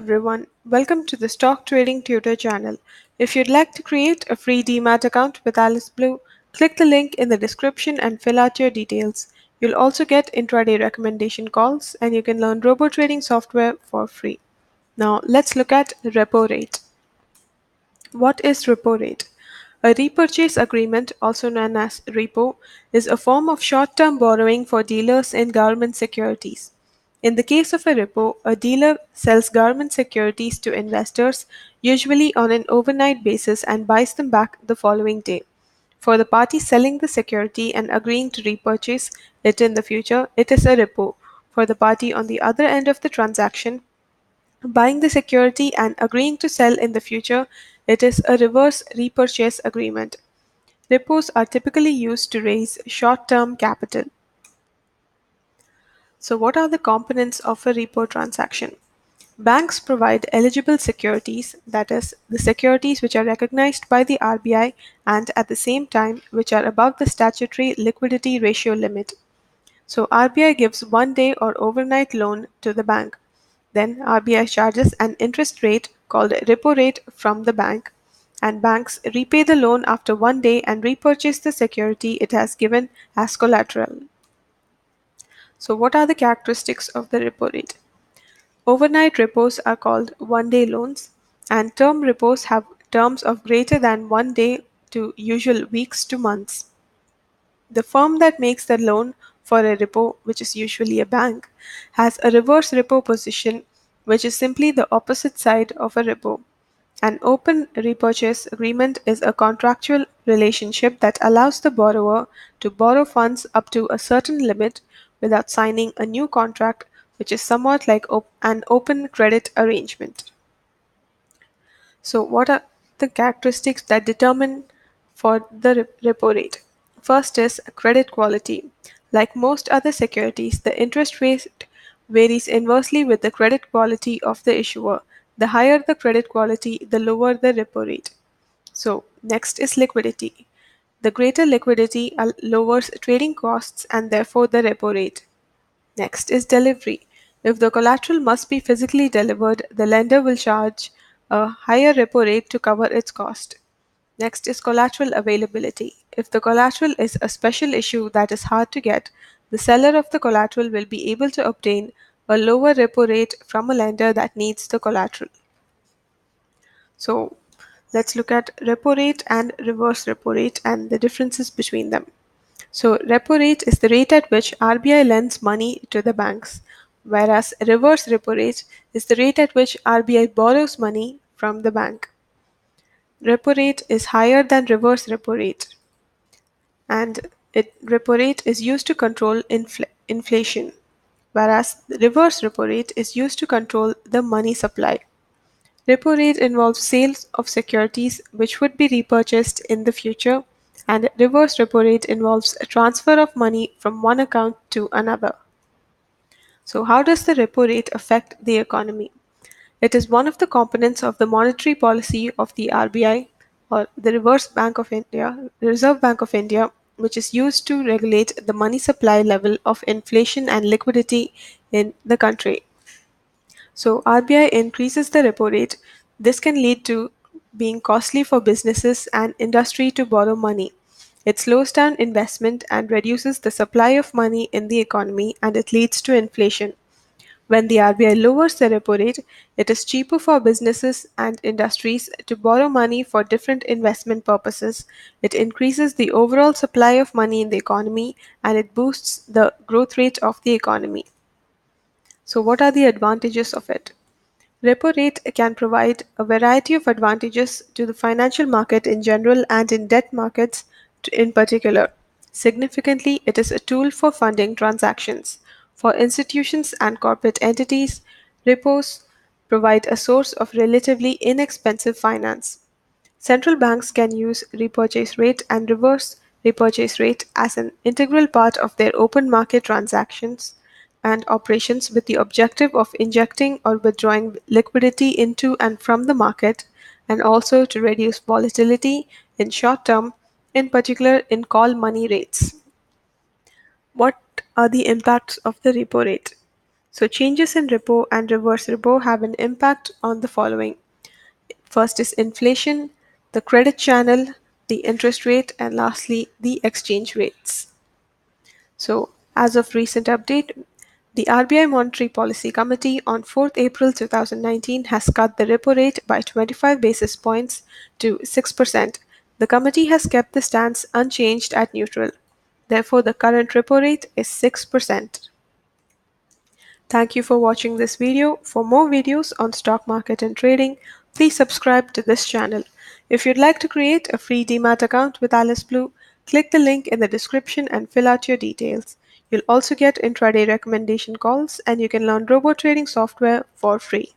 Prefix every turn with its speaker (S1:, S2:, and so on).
S1: everyone, welcome to the Stock Trading Tutor channel. If you'd like to create a free Demat account with Alice Blue, click the link in the description and fill out your details. You'll also get intraday recommendation calls and you can learn robo trading software for free. Now let's look at repo rate. What is repo rate? A repurchase agreement, also known as repo, is a form of short-term borrowing for dealers in government securities. In the case of a repo, a dealer sells government securities to investors, usually on an overnight basis, and buys them back the following day. For the party selling the security and agreeing to repurchase it in the future, it is a repo. For the party on the other end of the transaction, buying the security and agreeing to sell in the future, it is a reverse repurchase agreement. Repos are typically used to raise short term capital. So, what are the components of a repo transaction? Banks provide eligible securities, that is, the securities which are recognized by the RBI and at the same time which are above the statutory liquidity ratio limit. So, RBI gives 1 day or overnight loan to the bank. Then RBI charges an interest rate called repo rate from the bank, and banks repay the loan after 1 day and repurchase the security it has given as collateral. So, what are the characteristics of the repo rate? Overnight repos are called 1 day loans, and term repos have terms of greater than 1 day to usual weeks to months. The firm that makes the loan for a repo, which is usually a bank, has a reverse repo position, which is simply the opposite side of a repo. An open repurchase agreement is a contractual relationship that allows the borrower to borrow funds up to a certain limit without signing a new contract, which is somewhat like an open credit arrangement. So, what are the characteristics that determine for the repo rate? First is credit quality. Like most other securities, the interest rate varies inversely with the credit quality of the issuer. The higher the credit quality, the lower the repo rate. So, next is liquidity. The greater liquidity lowers trading costs and therefore the repo rate. Next is delivery. If the collateral must be physically delivered, the lender will charge a higher repo rate to cover its cost. Next is collateral availability. If the collateral is a special issue that is hard to get, the seller of the collateral will be able to obtain a lower repo rate from a lender that needs the collateral. So let's look at repo rate and reverse repo rate and the differences between them. So, repo rate is the rate at which RBI lends money to the banks, whereas reverse repo rate is the rate at which RBI borrows money from the bank. Repo rate is higher than reverse repo rate, and repo rate is used to control inflation, whereas the reverse repo rate is used to control the money supply. Repo rate involves sales of securities which would be repurchased in the future, and reverse repo rate involves a transfer of money from one account to another. So, how does the repo rate affect the economy? It is one of the components of the monetary policy of the RBI, or the Reserve Bank of India, which is used to regulate the money supply level of inflation and liquidity in the country. So RBI increases the repo rate. This can lead to being costly for businesses and industry to borrow money. It slows down investment and reduces the supply of money in the economy, and it leads to inflation. When the RBI lowers the repo rate, it is cheaper for businesses and industries to borrow money for different investment purposes. It increases the overall supply of money in the economy, and it boosts the growth rate of the economy. So, what are the advantages of it? Repo rate can provide a variety of advantages to the financial market in general and in debt markets in particular. Significantly, it is a tool for funding transactions. For institutions and corporate entities, repos provide a source of relatively inexpensive finance. Central banks can use repurchase rate and reverse repurchase rate as an integral part of their open market transactions and operations with the objective of injecting or withdrawing liquidity into and from the market, and also to reduce volatility in short term, in particular in call money rates. What are the impacts of the repo rate? So changes in repo and reverse repo have an impact on the following. First is inflation, the credit channel, the interest rate, and lastly, the exchange rates. So, as of recent update, the RBI Monetary Policy Committee on 4th April 2019 has cut the repo rate by 25 basis points to 6%. The committee has kept the stance unchanged at neutral. Therefore, the current repo rate is 6%. Thank you for watching this video. For more videos on stock market and trading, please subscribe to this channel. If you'd like to create a free Demat account with Alice Blue, click the link in the description and fill out your details. You'll also get intraday recommendation calls and you can learn robot trading software for free.